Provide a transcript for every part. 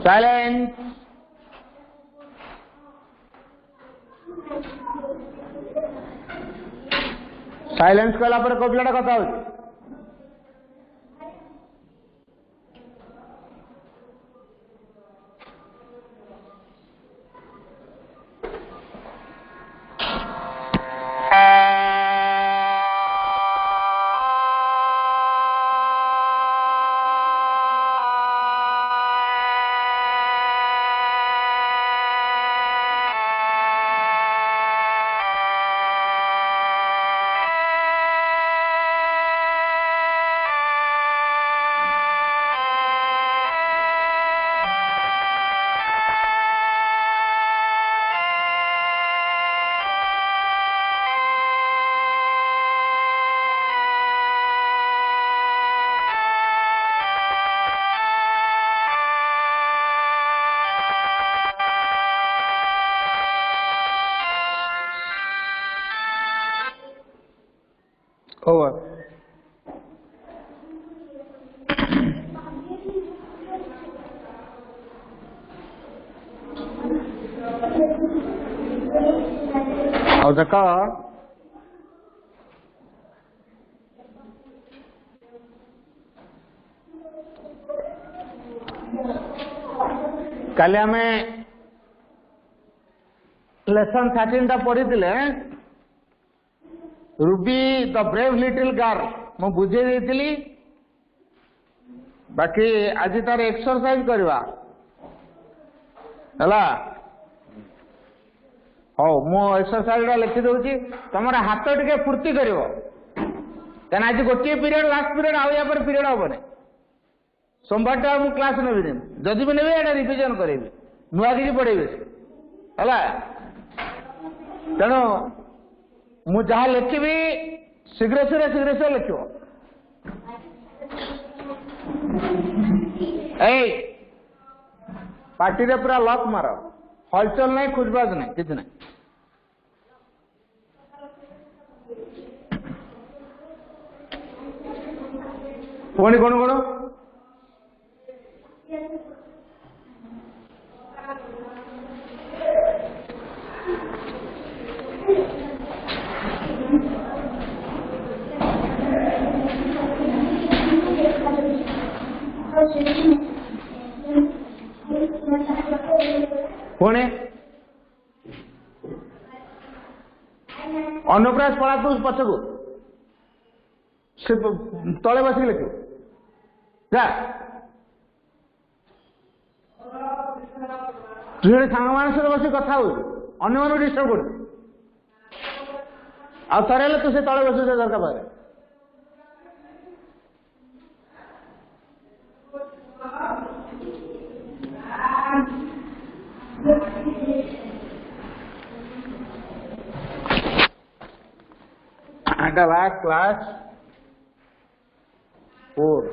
Silence. Silence कला पर को पिलाटा कथा हो over. और देखो कल आम लेसन 13 पढ़ी Ruby the brave little girl मु बुझे देती बाकी आज तार एक्सरसाइज करवा है हो मु एक्सरसाइज लिखी दूसरी तुम हाथ टे फूर्ति कर क्या आज गोटे पीरियड लास्ट पीरियड आया पर पीरियड हेनी सोमवार टा मुझे क्लास नेबी जदि भी नेबी एटा रिविजन करें नुआ कि पढ़ेबी है तेणु मु जहाँ लिखी शीघ्र शीघ्र लिख पार्टी रे पूरा लक मार हलचल नहीं खुजबाज नहीं किसी नहीं पुणी कौन कौन पुणे अन्नप्रास पड़ा तू पछकू से तले बस लिख जा तु सांग मान सहित बस कथा हो अन्य मान डिस्टर्ब कर आरे तू से तले बस दरकार पाखे क्लास 4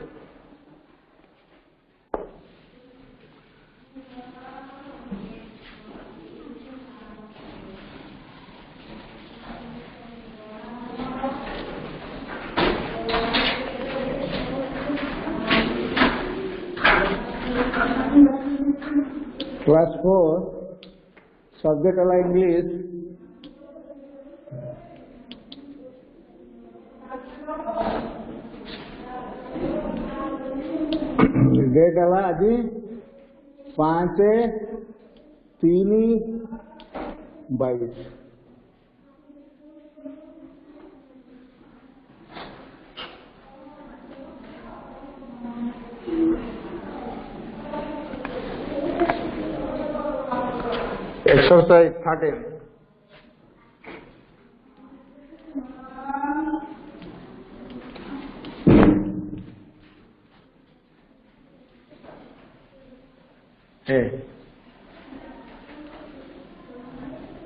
सब्जेक्ट वाला इंग्लिश डेट है आज 5/3/22 एक्सरसाइज 13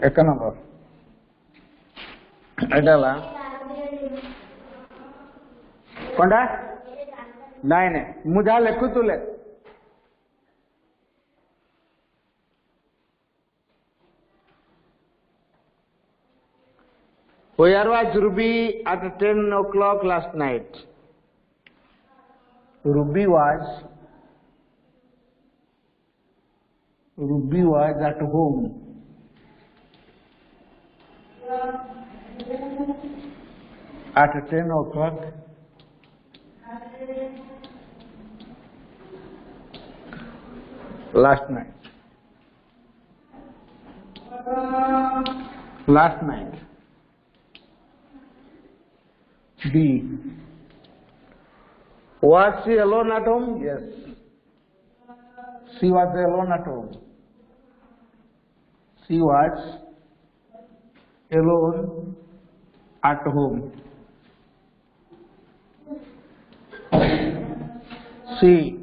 एक नंबर एटाला कंडा नहीं नहीं मुझे लिखु तू ले Where was Ruby at 10 o'clock last night? Ruby was Ruby was at home at 10 o'clock last night. Last night. B. Was she alone at home? Yes. She was alone at home. She was alone at home. C.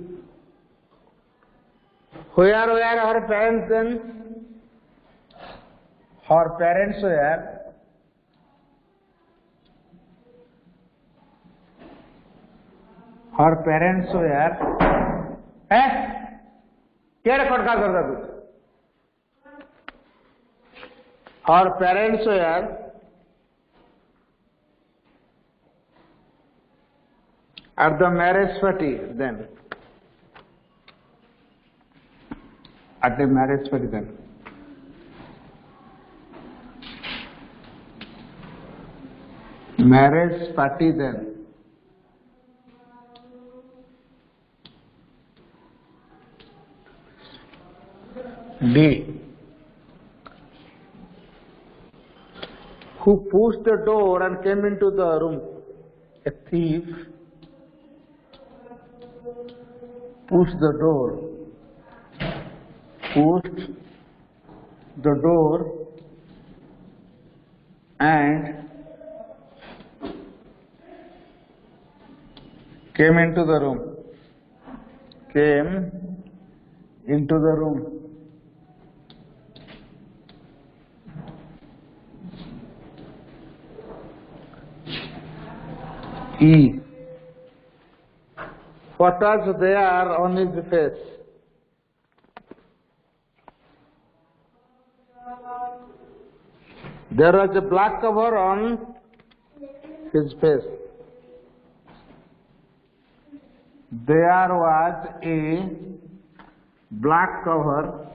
Where were her parents then? Her parents were क्या record का करता तू? Her parents were at the marriage party then. At the marriage party then. Marriage party then. D. Who pushed the door and came into the room? A thief pushed the door. Pushed the door and came into the room. Came into the room. E. What was there on his face? There was a black cover on his face. There was a black cover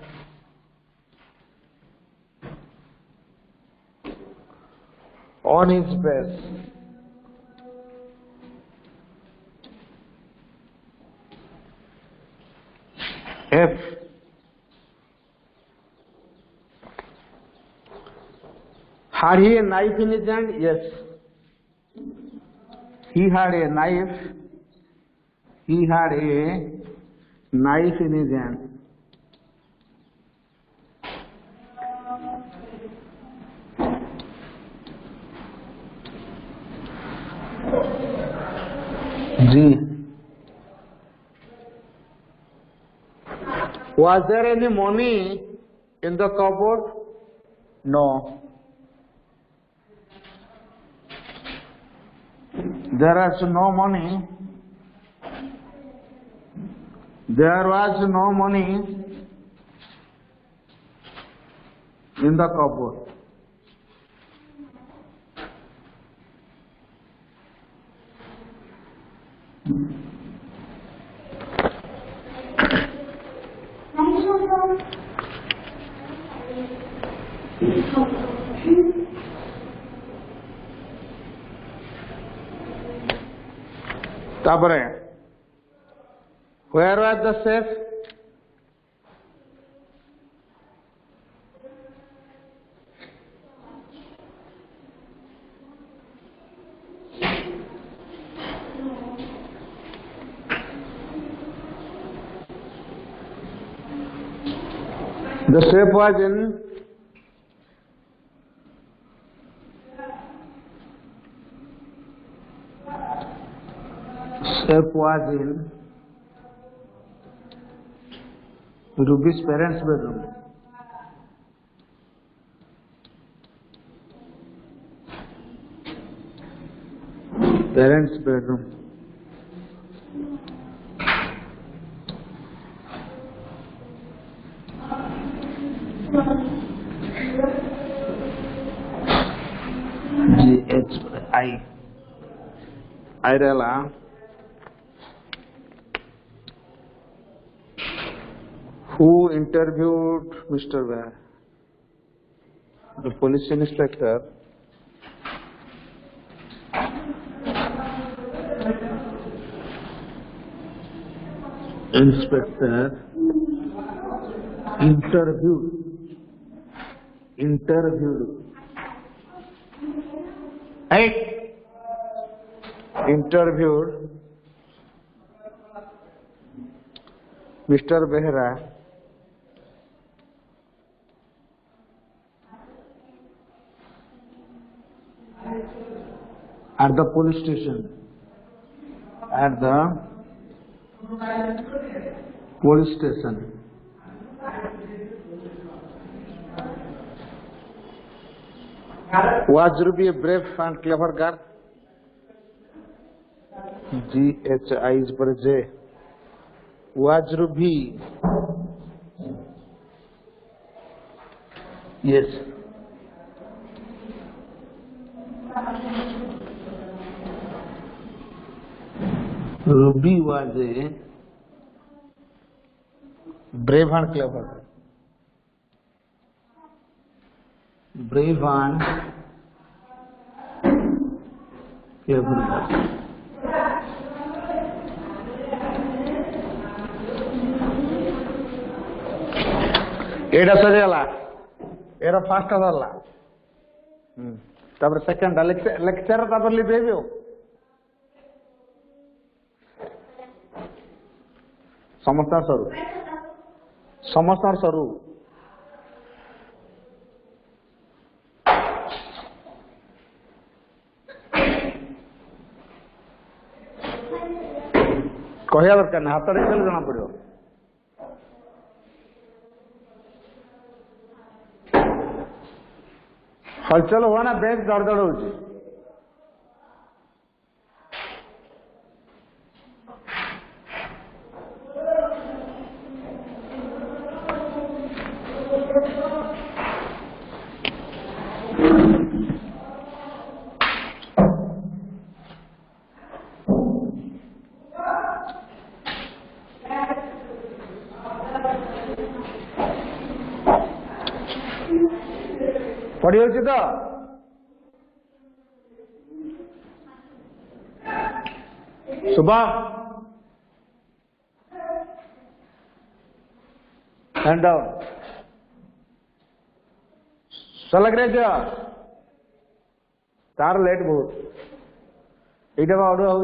on his face. F. Had he a knife in his hand? Yes. He had a knife. He had a knife in his hand. G. Was there any money in the cupboard? No. There was no money. There was no money in the cupboard. Tabare. Where was the safe? The safe was in Ruby's parents' bedroom. Parents' bedroom. G-H-I. Irela. Who interviewed Mr. Bear? The police inspector. Interviewed. Right? Interviewed Mr. Behra at the police station. Was Ruby a brave and clever girl? GHI is for J. Was Ruby? Yes. Ruby was a brave and clever. Brave and clever. Etah सरीगला era fast सरला तापर second lecture तापर लिबेबी समस्या सरू कहया दरकार ना हाथ देखले जना पड़ो हलचल हुआ ना बेंच दरदड़ होची पढ़ी होची तो सुबह हैंड डाउन लग रहे तार लेट बहुत ये ऑर्डर हो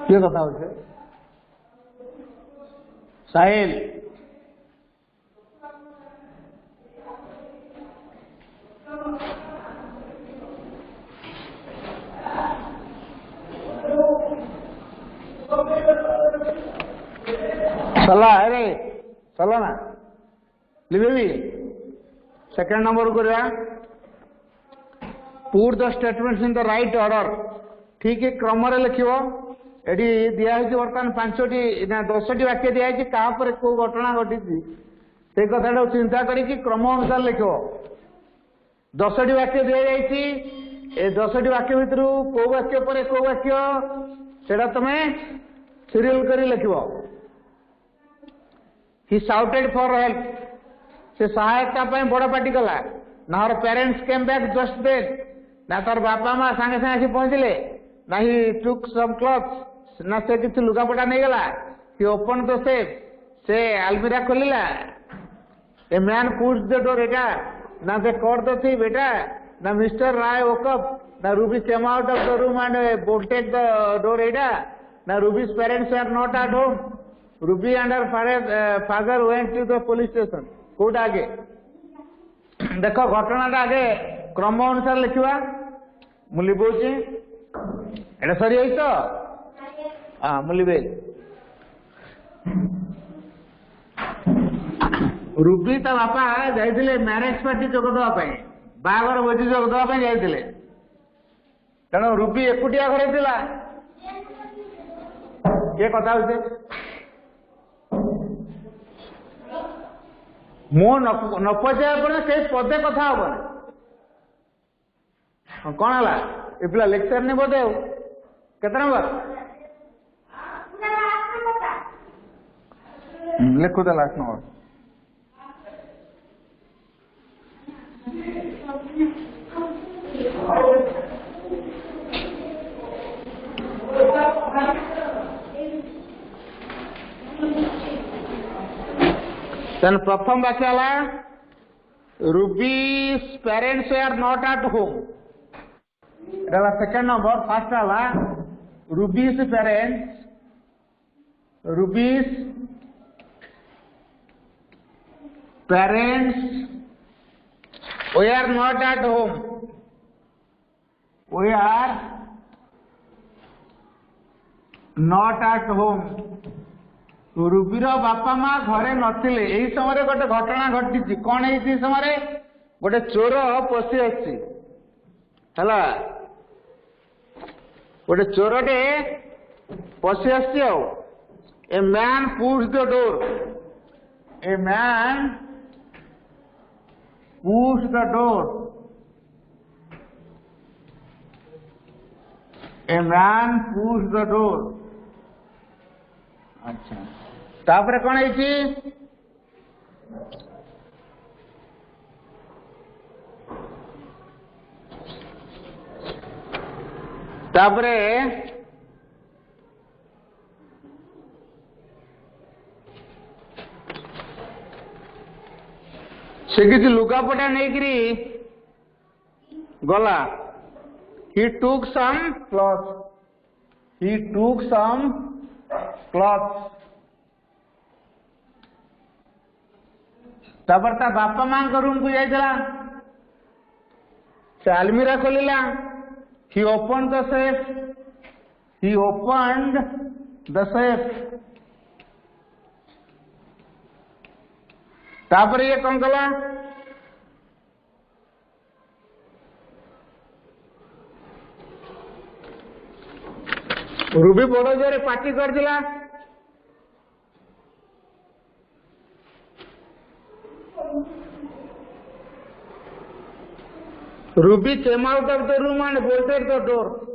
ये बताओ साहिल चला अरे चला ना लिबेबी सेकंड नंबर को put the statements in the right order ठीक है क्रम लिखिबो एडी दिया बर्तमान 5टी 10टी वाक्य दिखाई क्या कौ घटना घटी से कथा चिंता करके क्रम अनुसार लिख 10टी वाक्य दि जाए 10टी वाक्य भितर कौ वाक्य पर कौ वाक्य से तुम सीरियल कर लिख ही साउटेड फॉर हेल्प से सहायता बड़ पार्टी कला ना her parents came back just then ना तार बापा माँ सांगे सांगे आसी पहुंचले ना ही टुक सम क्लॉथ्स ना से किसी लुगापटा नहीं गला ही ओपन द सेफ से आलमीरा खोलिला a man push the door एटा ना दे कॉट द थिफ एटा ना मिस्टर राय वोक अप ना Ruby came out of the room and bolted the door एटा ना Ruby's parents are not at home Ruby and her father went to the police station कोट आगे देख घटनाटा आगे क्रम अनुसार लिखा मु लिखुची एटा सरी तो हाँ मुलिबे रुबी ता बापा जाइथिले मैरेज पार्टी जोग देवा पई बागर भोजी जोग देवा पई जाइथिले तेणु रुबी एकुटिया घरे थिला ये कथा होते मो न पचाया पड़े से पदे कथा हबन कौन है ये पिला लेक्चर नहीं बोधे केते नंबर लिखो तो लास्ट नंबर then प्रथम वाक्य वाला Ruby's parents were not at home. The second number, first वाला Ruby's parents were not at home. We are not at home. रुबीर बापा माँ घरे नथिले एही समय गोटे घटना घटी कौन है समय गोटे चोर पशि आसला गोटे चोरटे पशि a man push the door a man push the door a man push the door अच्छा तापर कौन है तापर से किसी लुगापटा नहीं गला he took some clothes तापर ता बापा मां का रूम को जाइला से अलमीरा खोलिला he opened the safe तापर ये कौन कला रूबी बड़ जोरे पार्टी कर दिला Ruby came out of the room and bolted the door.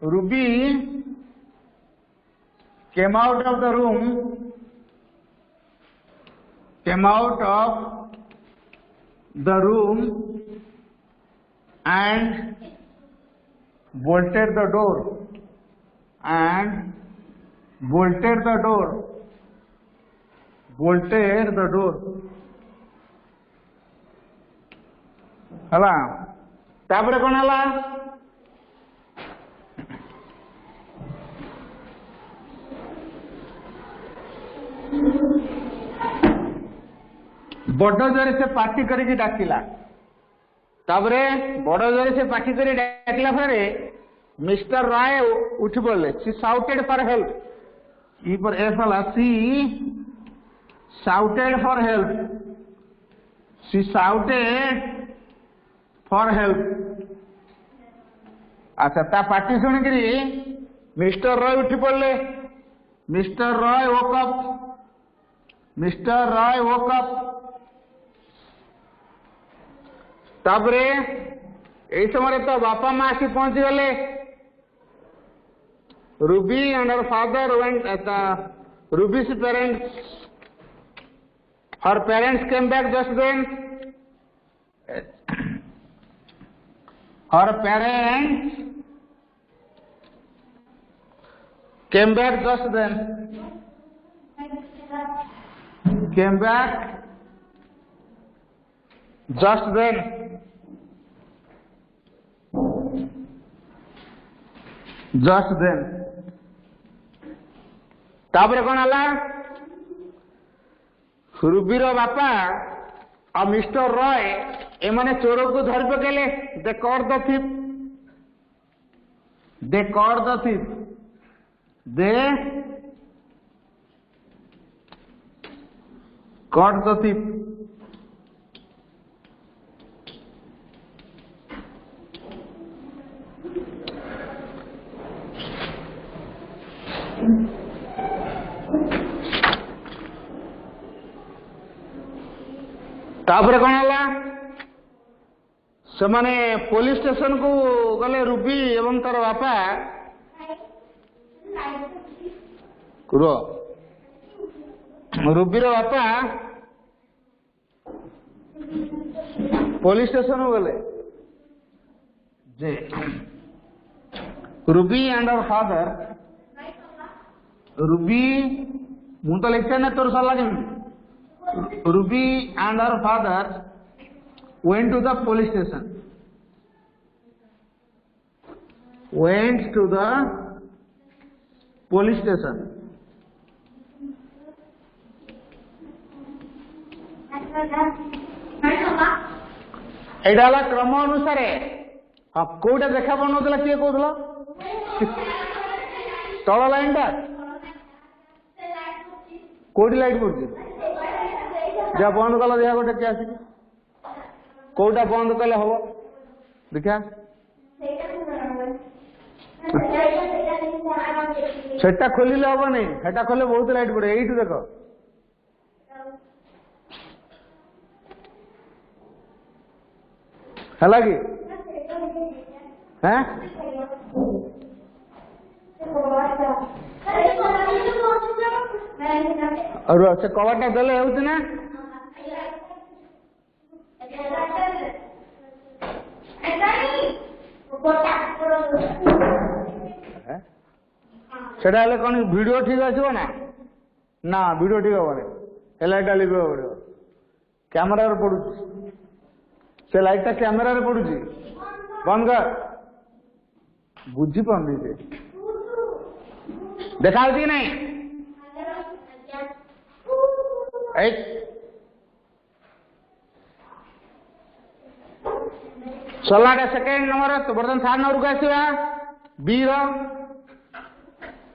Ruby came out of the room and bolted the door. हला तापरे कौन हला बड़ जोरे से पार्टी करके डाकिला तापरे बड़ जोरे से पार्टी कर डाकिला फरे मिस्टर राय उठ पड़े सी साउटेड फॉर हेल्प ई पर एफ हला सी साउटेड फॉर हेल्प अच्छा ता पार्टी सुनिक मिस्टर रॉय उठी पड़े मिस्टर रॉय वोकअप तापरे यही समय तो बापा माँ आसी पहुंची गले Ruby and her father went रूबी's parents came back just then. Her parents came back just then. तापर कौन है रूबीर बापा और मिस्टर रॉय एमाने चोर को धर पकेले they caught the thief They caught the thief. तापर कौन है से माने पुलिस स्टेशन को गले रूबी एवं तार बापा रूबीर बापा पुलिस स्टेशन गले जे Ruby and our father Ruby मु तो लिखते ना तोर साला Ruby and her father went to the police station. Went to the police station. एटा क्रम अनुसार हाँ कौटा देखा बनौला किए कहला तल लाइन टा कौटी लाइट पड़ी जा बंद कल देखा गोटे किए आसिक कौटा बंद कले हम देखा सेटा खोलिले हम नहीं सेटा खोले बहुत लाइट पड़े यही देख है कि हैं और से कवरटा देले होउछ ना सेटा हेले कोन वीडियो ठीक आछो ना ना वीडियो ठीक होबे हेलाइटा लिबे पड़ो कैमरा रे पडुछ से लाइटा कैमरा रे पडुछ बंद कर बुझी पाउनी से देखा कि नहीं सलाटा सेकेंड नंबर तो बर्तन 3 नंबर को आसीबा बी रो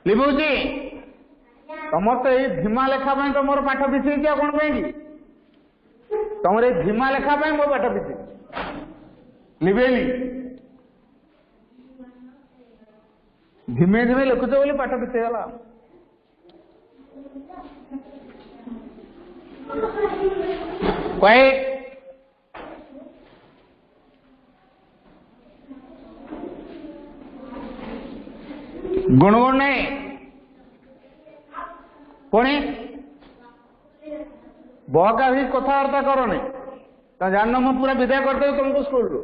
लिबुजी तमर तो ये धीमा लेखा पाई तो मोर पाठ बिछे क्या कोन पाई की तमर ये धीमा लेखा पाई मोर पाठ बिछे लिबेली धीमे धीमे लिखुछ बोली पाठ बिछे गला क्वाइट गुणगुण नहीं पुणी बहका भी कथबार्ता करो नहीं जान मु पूरा विदा करदे तुमको स्कूल रू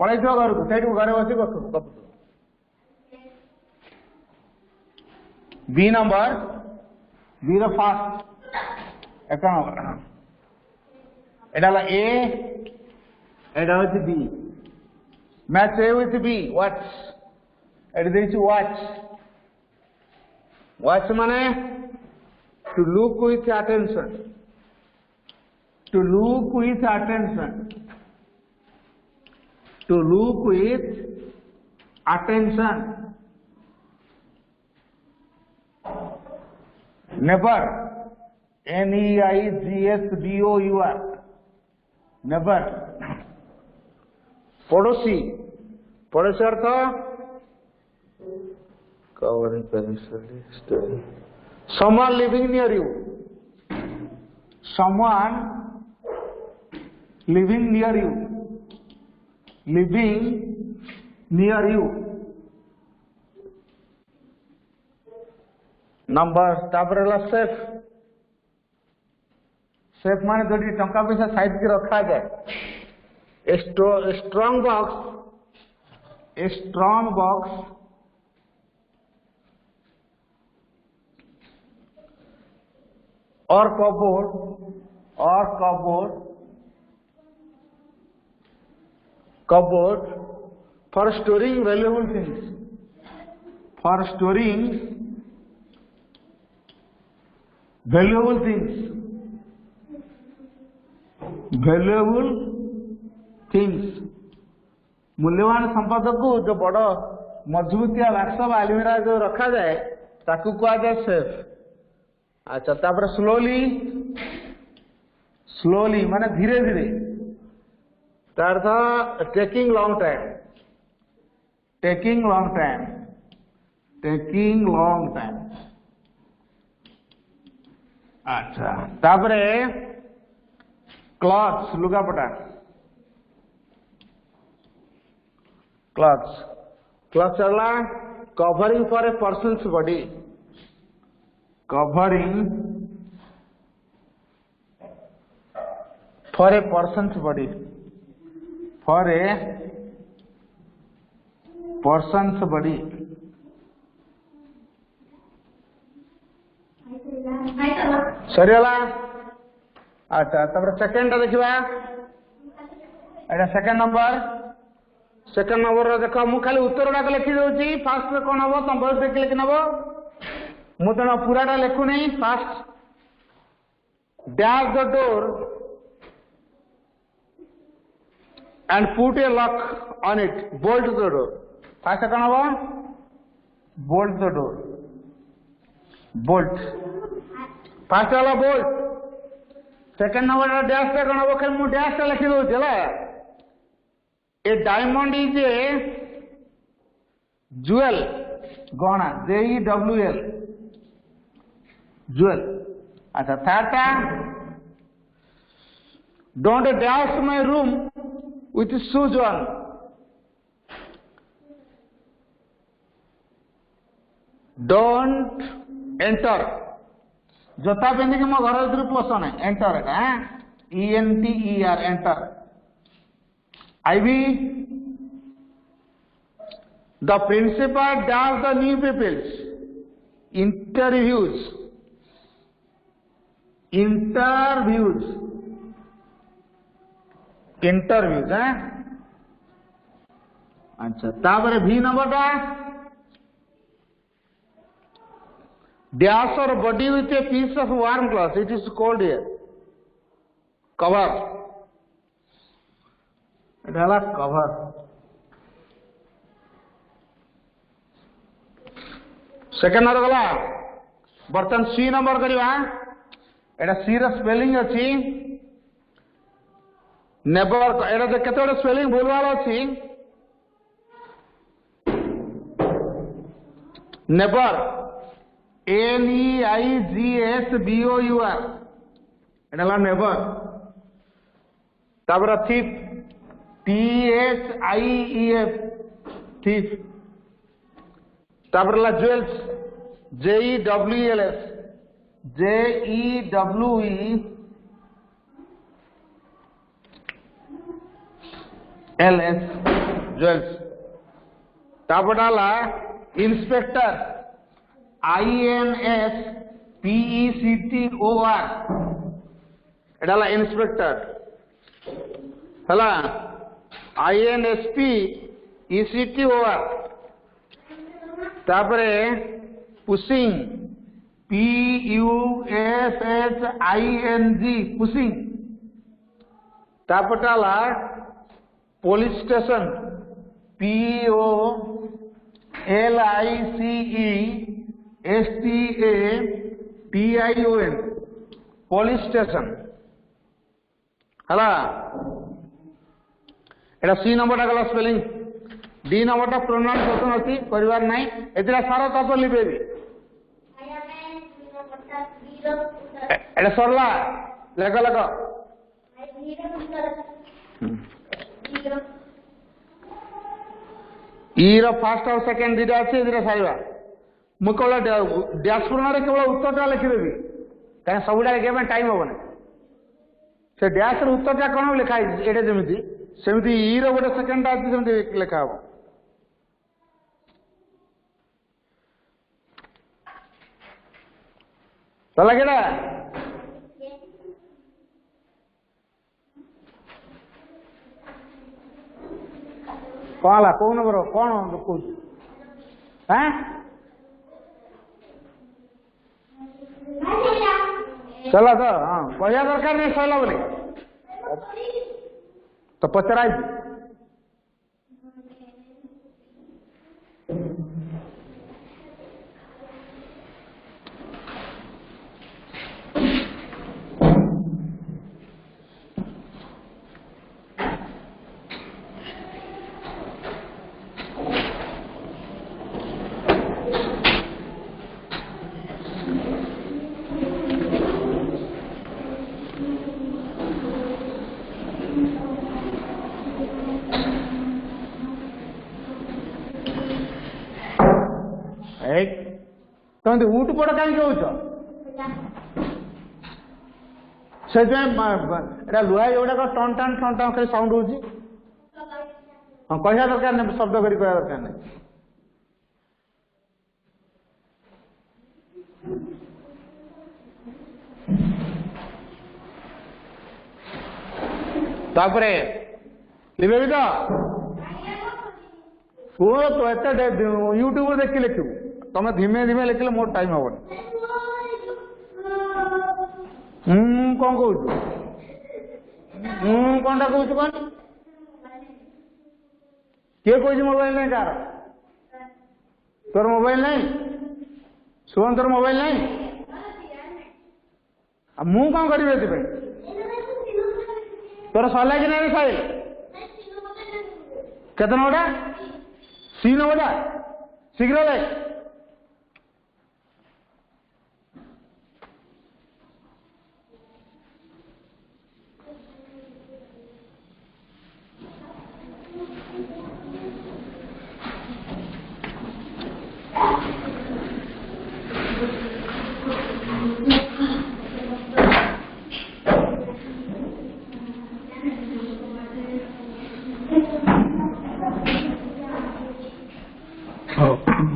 पढ़ाई घर को सही घर बस गप B number B row fast एक नंबर एटा ला ए एटा होची B match A with B what's at this watch watch माने to look with attention to look with attention to look with attention never neighdor never पड़ोसी पड़ोसी अर्थ covering story someone living near you someone living near you living near you number तापरेला safe safe माने जोटी टंका पैसा side के रखा जाए strong box or cupboard for storing valuable things मूल्यवान संपद को जो बड़ मजबूतिया बाक्स बा अलमीरा जो रखा जाए ताकू कहा जाए सेफ। अच्छा तापर स्लोली स्लोली माने धीरे धीरे तार था taking long time taking long time taking long time. अच्छा तापरे क्लॉथ्स लुगापटा क्लॉथ्स क्लॉथ चला covering for a person's body covering for a person's body for a person's body. सरीगला। अच्छा तब सेकेंड देखा सेकेंड नंबर देख मु खाली उत्तर गुड़ाक लिखी दूसरी फास्ट कौन हम तुम बस देख लिखि नब मु तेना पूराटा लिखुनी fast dash the door and put a lock on it bolt the door fast कौन हम bolt the door bolt fast वाला बोल्ट सेकेंड नंबर डैश टा कौन हम खाली मु डैश टा लिखि दूसरी है ए डायमंड इज ए jewel गहना JEWL jewel। अच्छा थर्ड टा don't dash my room with shoes on don't enter जोता पिंधि मो घर भर पोषण enter ENTER enter. IB the principal does the new people's interviews है। अच्छा तापर भी नंबर टा डैश और body with a piece of warm cloth it is cold here cover एटा कवर। सेकेंड नंबर गला बर्तन सी नंबर करवा एटा सी रो स्पेलिंग अछि नेबर एटा केते स्पेलिंग भूल वाला अछि नेबर NEIGSBOUR एटा नेबर। तापर थिफ THIEF थिफ। तापर ज्वेल्स JEWELS ज्वेल्स। तापर इंस्पेक्टर INSPECTOR एटा इंस्पेक्टर हला INSPECTOR। तापरे पुशिंग PUSHING पुशिंग। तापटाला police station POLICESTATION police station हला एटा सी नंबर टा गला स्पेलिंग। डी नंबर टा प्रोनाउंसिएशन अछि परिवार नाही एतरा सारा तत्व लिबेबी एटा सरला लेख ई रो फर्स्ट और सेकंड दिटा अछि एतरा सारिबा मु केवल डैश पूर्ण केवल उत्तरटा लिखिदेवी कहीं सबुड़ा लिखा टाइम हम से डैश उत्तरटा कौन लिखाई एटे जमी सेमती ई रो गोटे सेकेंडटा अच्छी सेमती लिखा हम चला केटा कौन कौ नंबर कौन कौन हाँ चला तो हाँ कहया दरकार नहीं सहला बोले तो पचराई तुम उठ पड़ कहीं कौच से लुहा जोड़ाक टन टाण खाली साउंड हो हाँ कहना दरकार नहीं शब्द कर दरकार नहीं तापरे लिखे भी तो शुण तो एत यूट्यूब देखी लिखू तुम धीमे धीमे लिखले मोर टाइम हम कौन कौन कौनटा कौच कौन किए कह मोबाइल नहीं कार तोर मोबाइल नहीं शुभम तोर मोबाइल नहीं मु कौन करी तोर सरला कि नहीं फाइल केतना गोटा सीन गोटा शीघ्र ले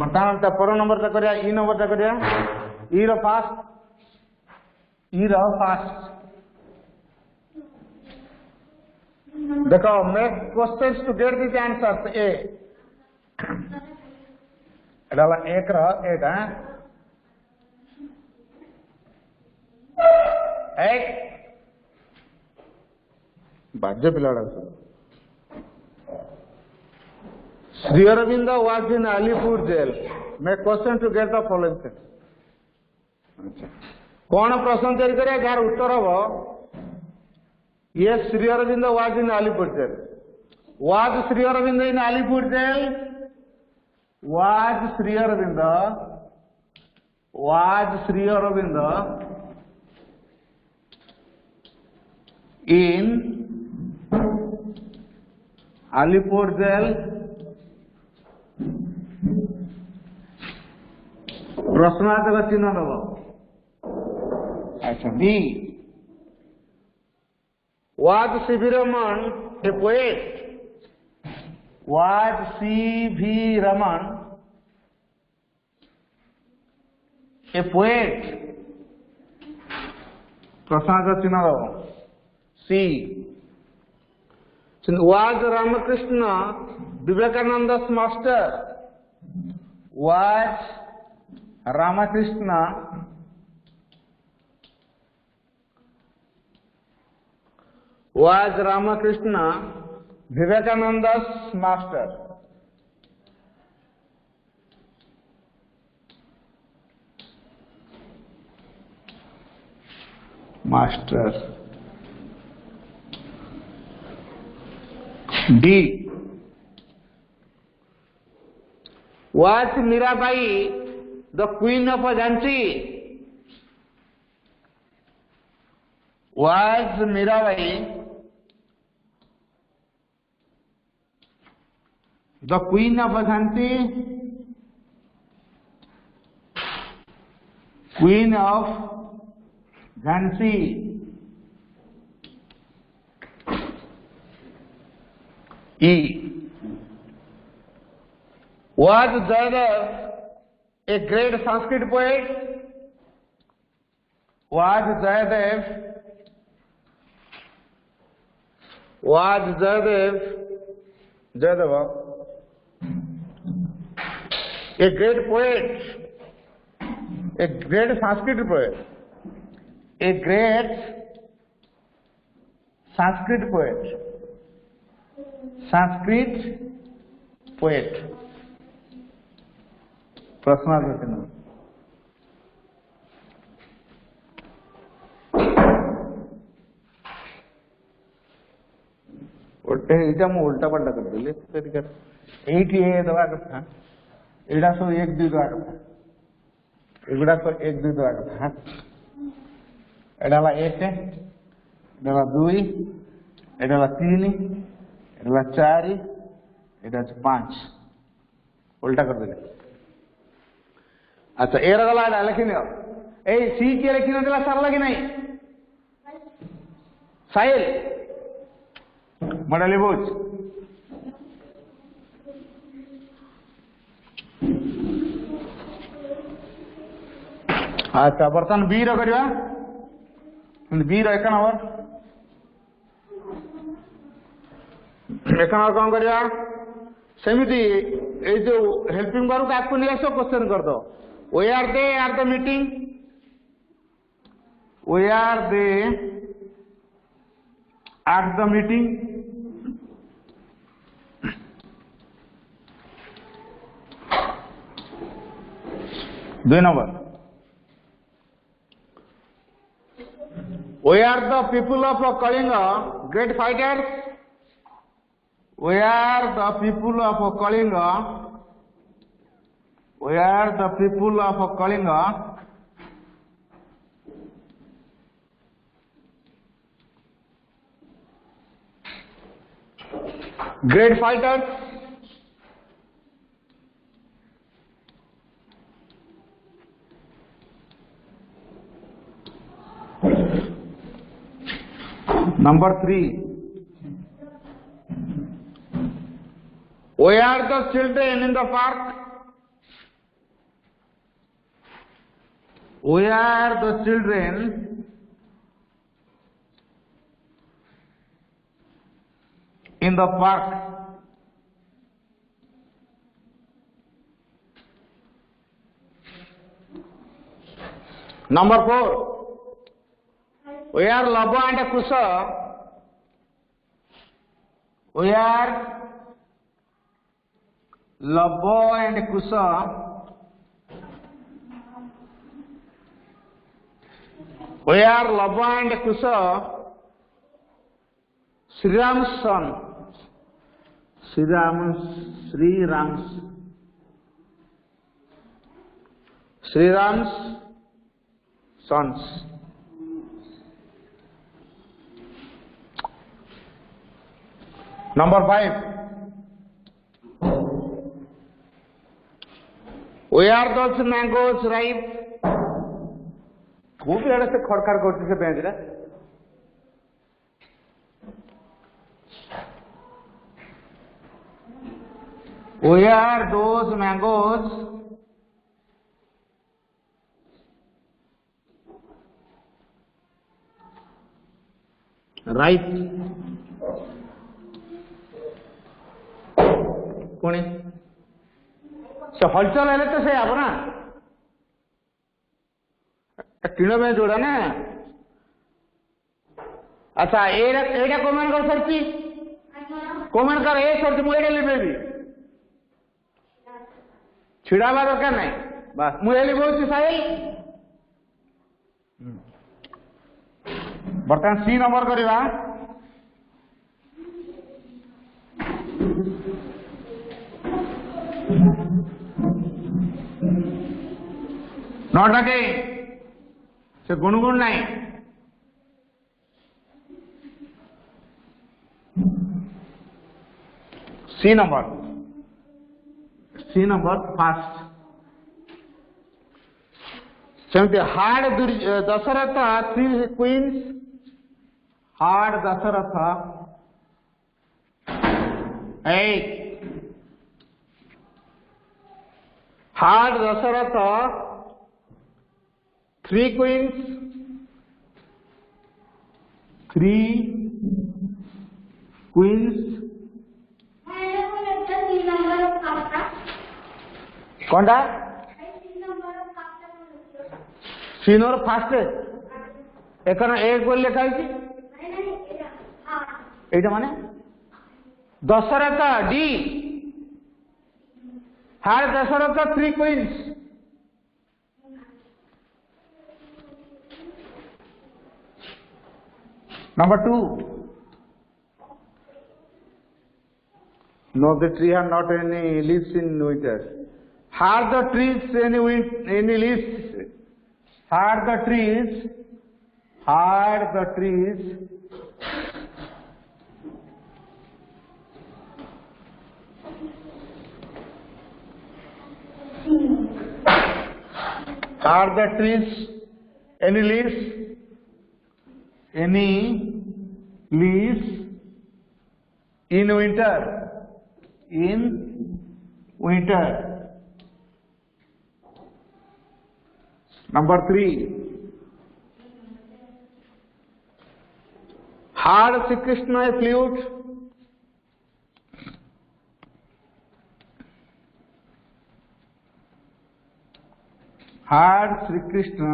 बर्तमान पर नंबर तक करिया ई नंबर तक करिया ई रो फास्ट देखो make questions to get this answers ए एडाला एक रो एटा एक बाज्य पिलाड़ा Sri Aurobindo was in Alipur jail. Make question to get the following things. कौन प्रश्न तैयारी करे यार उत्तर हम ये Shri Aurobindo was in Alipur jail. Was Sri Aurobindo in Alipur jail? Was Sri Aurobindo in Alipur jail? प्रश्नार्थक चिन्ह दब अच्छा B was C V. Raman a poet was C V. Raman a poet प्रश्नार्थक चिन्ह दब C was Ramakrishna Vivekananda's master was Ramakrishna Vivekananda's master. D. Was Mirabai the queen of Jhansi? Was Mirabai the queen of Jhansi? Queen of Jhansi. E. Was Jaydev a great Sanskrit poet? Was Jaydev a great poet? A great Sanskrit poet? A great Sanskrit poet? Sanskrit poet. प्रश्नार्थक चिन्ह उल्टा पल्टा कर देली दवा कथा एडा सब एक दुई दवा कथा एगुड़ा सब एक दुई दवा कथा एडाला एक एडाला दुई एडाला तीन एडाला चार एडा 5 उल्टा कर देली अच्छा ए गला एटा लिखिनि ए सी के लिखि नथिला सरला कि नहीं साहिल मडली बुझ अच्छा बर्तमान बी रो करबा बी रो 1 नंबर कौन करवा सेमिति ए जो हेल्पिंग वर्ब आपको नहीं आसो क्वेश्चन कर दो we are there are the meeting we are there at the meeting दो number we are the people of Kalinga great fighters we are the people of Kalinga we are the people of Kalinga great fighters number 3 we are the children in the park we are the children in the park number 4 we are Labo and Kusa we are Labo and Kusa we are Labo and Kusa Sri Ram's son Sri Ram's sons number 5 we are those mangoes ripe खूब एड़े से खड़खड़ करती से bench रे we are those mangoes ripe पुणी से हलचल है तो से आप ना किलो में जोड़ा ना अच्छा एटा कमेंट कर सरची कमेंट कर ए सरची मुझे लिखे भी छिड़ावा दरकार नहीं बस मुझे लिखी साहिल बर्तमान सी नंबर करवा नटा के से गुणगुण नहीं सी नंबर फास्ट सेमती had Dasharatha 3 queens had Dasharatha 8 had Dasharatha 3 queens 3 queens कौनटा सीनोर फास्ट एक बोल लिखा एटा माने दशरथ डी हार Dasharath 3 queens number 2 no the tree have not any leaves in winter are the trees any leaves are the trees Are the trees any leaves? Any leaves in winter? In winter. Number 3. Had Sri Krishna a flute? Had Sri Krishna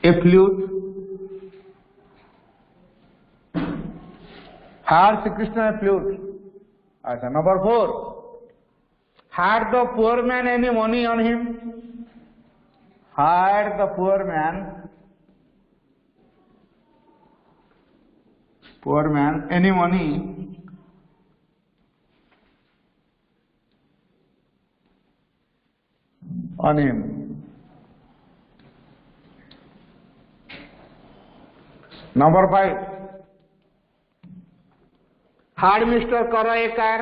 a flute? Had Sri Krishna a flute? Achha, number 4. Had the poor man any money on him? Had the poor man any money on him? Number 5. Had Mr. Kara a car?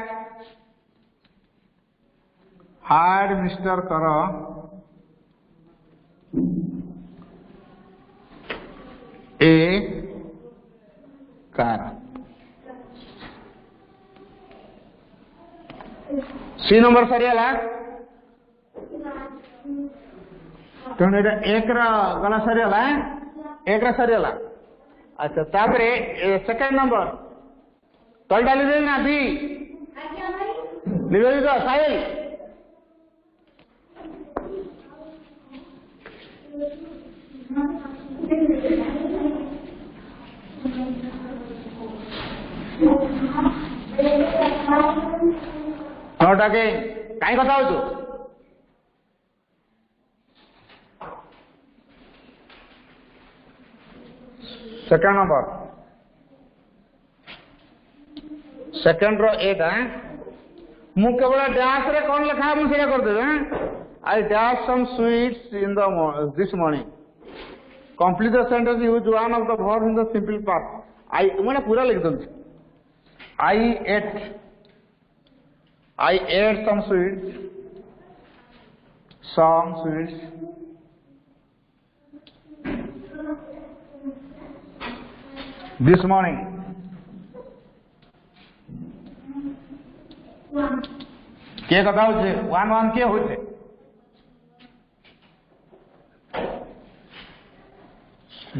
Had Mr. Kara a car? C number ಸರಿಯಲ್ಲ ಏಕ್ರ ಗಣ ಸರಿಯಲ್ಲ ಏಕ್ರ ಸರಿಯಲ್ಲ अच्छा तापरे second number तल डाली दे ना B निवेदित साहिल NOTA के कहीं कथा हो सेकंड नंबर सेकंड रो एक है मु केवल डैश रे कौन लिखा है मुझे कर दे I dash some sweets in the this morning complete the sentence use one of the verb in the simple past I मैंने पूरा लिख दूं I ate some sweets this morning. के कथा होचे वन वन के होचे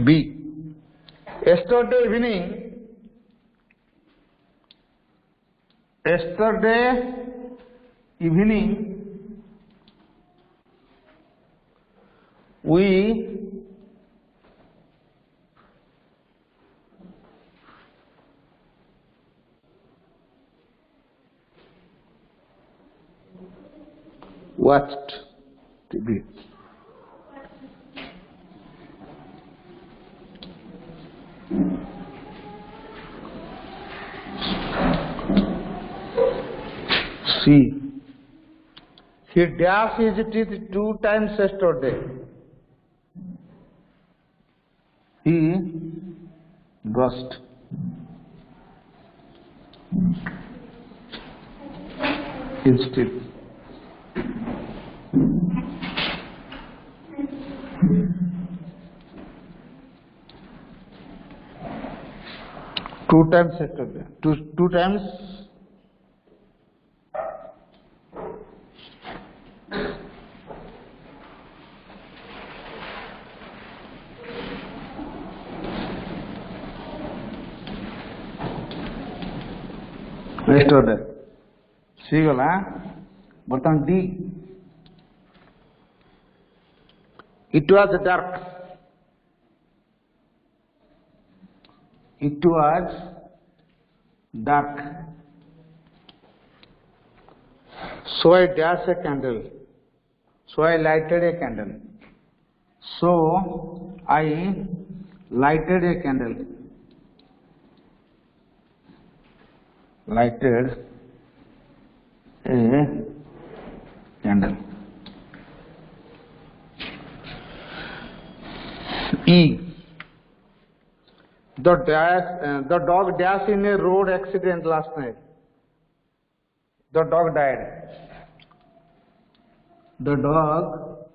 B yesterday evening we watched TV. See, he dashed his teeth 2 times yesterday. He brushed his teeth. Two times yesterday. Two times. Yesterday. See गला. बर्तन D. It was dark. It was dark. So I dashed a candle. So I lighted a candle. So I lighted a candle. Lighted a candle. E. The dog dashed in a road accident last night. The dog died. The dog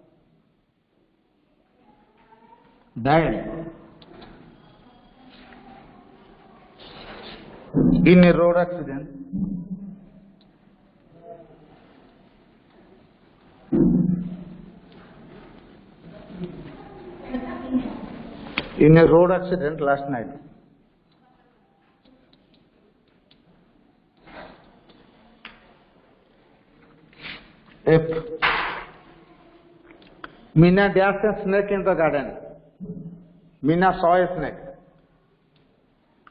died in a road accident. In a road accident last night. If Meena dashed a snake in the garden, Meena saw a snake.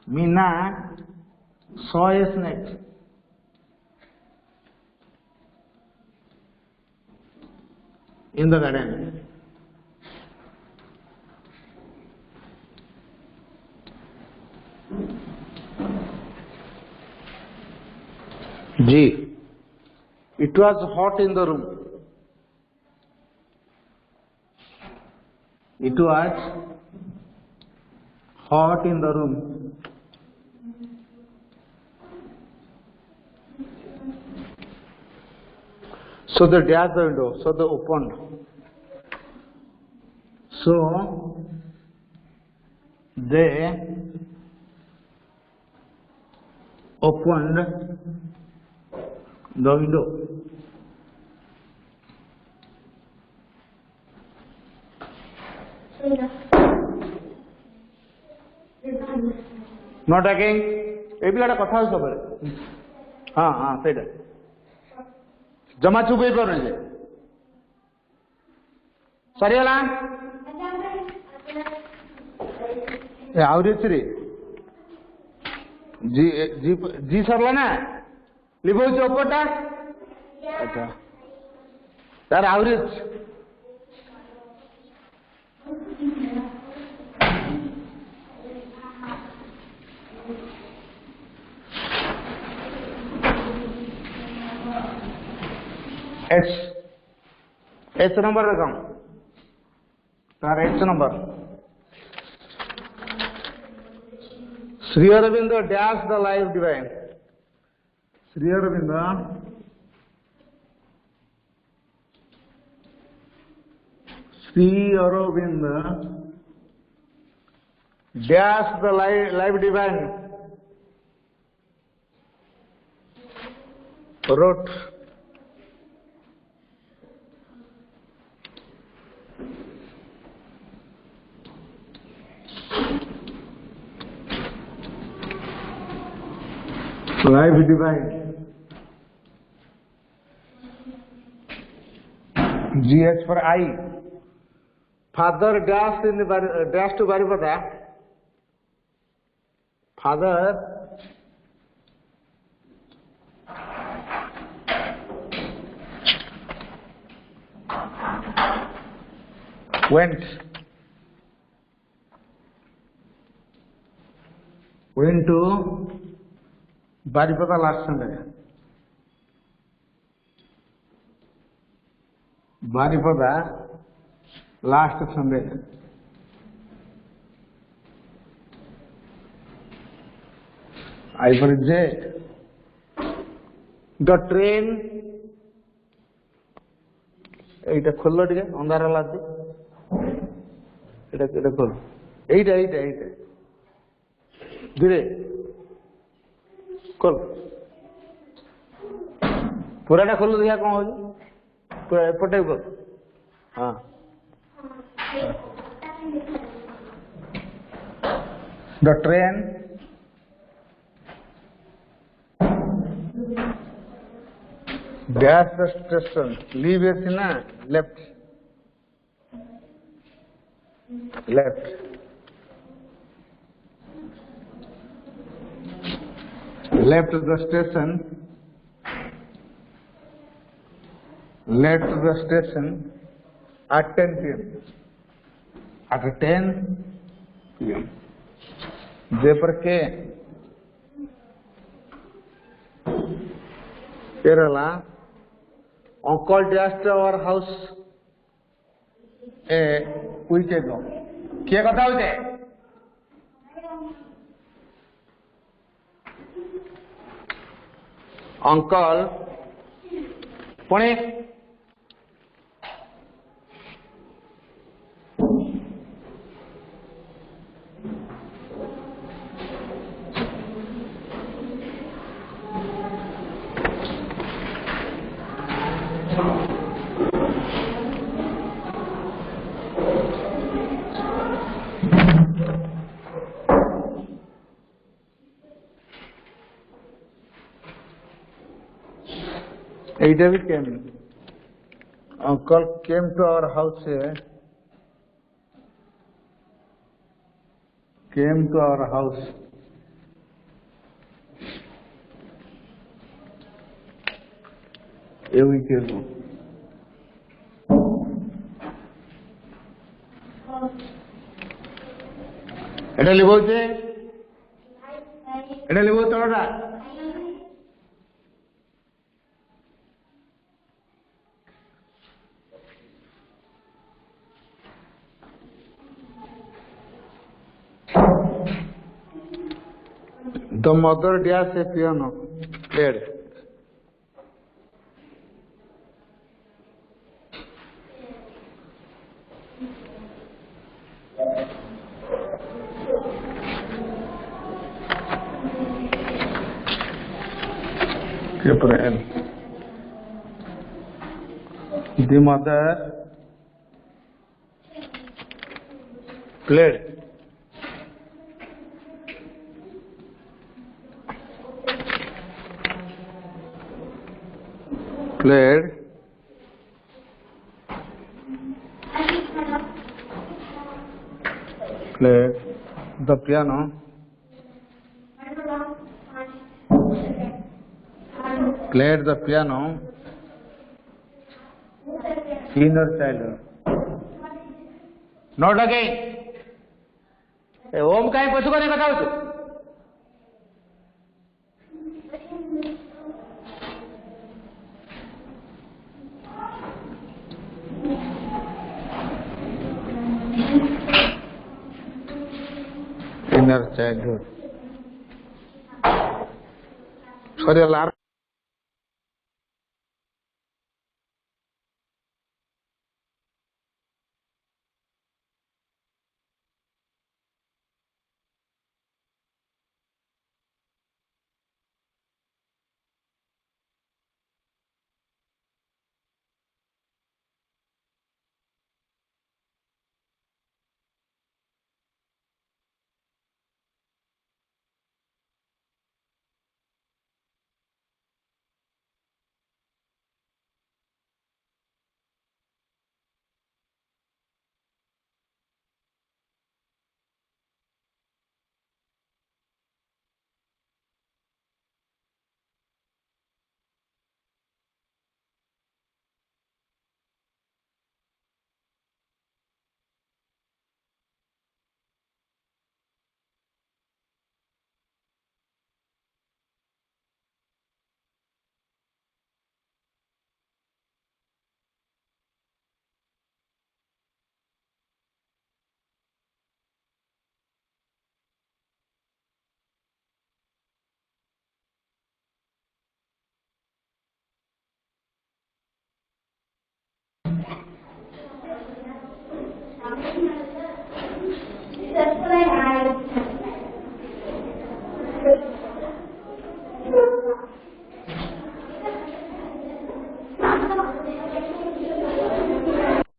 Meena saw a snake. In the garden. G. It was hot in the room. It was hot in the room. So they dashed the window. So they opened. So they opened the window. Not again. ए पिलाटा कथा हो सब हाँ हाँ सेटा जमा चुप कर जे सरीगला ए आवरी रे जी जी जी सरला ना लिबो चौपटा अच्छा तार आवरी H number रकम तार H number Sri Aurobindo dash the life divine. Sri Aurobindo dash the life divine wrote life divine GH for I. Father dashed in the dash to Baripada. Father went to Baripada last Sunday. Baripada last Sunday. I for J. The train. এইটা খুললো ঠিক আছে অন্ধার লাগছে এটা এটা খোল এইটা এইটা এইটা ধীরে खोल पूराटा खोल देखा कौन हो पूरा एपटे खोल हाँ the train dash the station leave is na left left left the station at 10 p.m. at 10 p.m. जे पर के Kerala uncle dashed our house a week ago क्या कथा होते uncle Pune Either we came. Uncle came to our house here. Came to our house. A week ago. এটা লিখো যে এটা লিখো তলটা The mother dash a piano. played. The mother Played. played the piano played the piano in her childhood. Not again. ओम काय पशुकाने कथा होतो In her childhood. Sorry, alarm.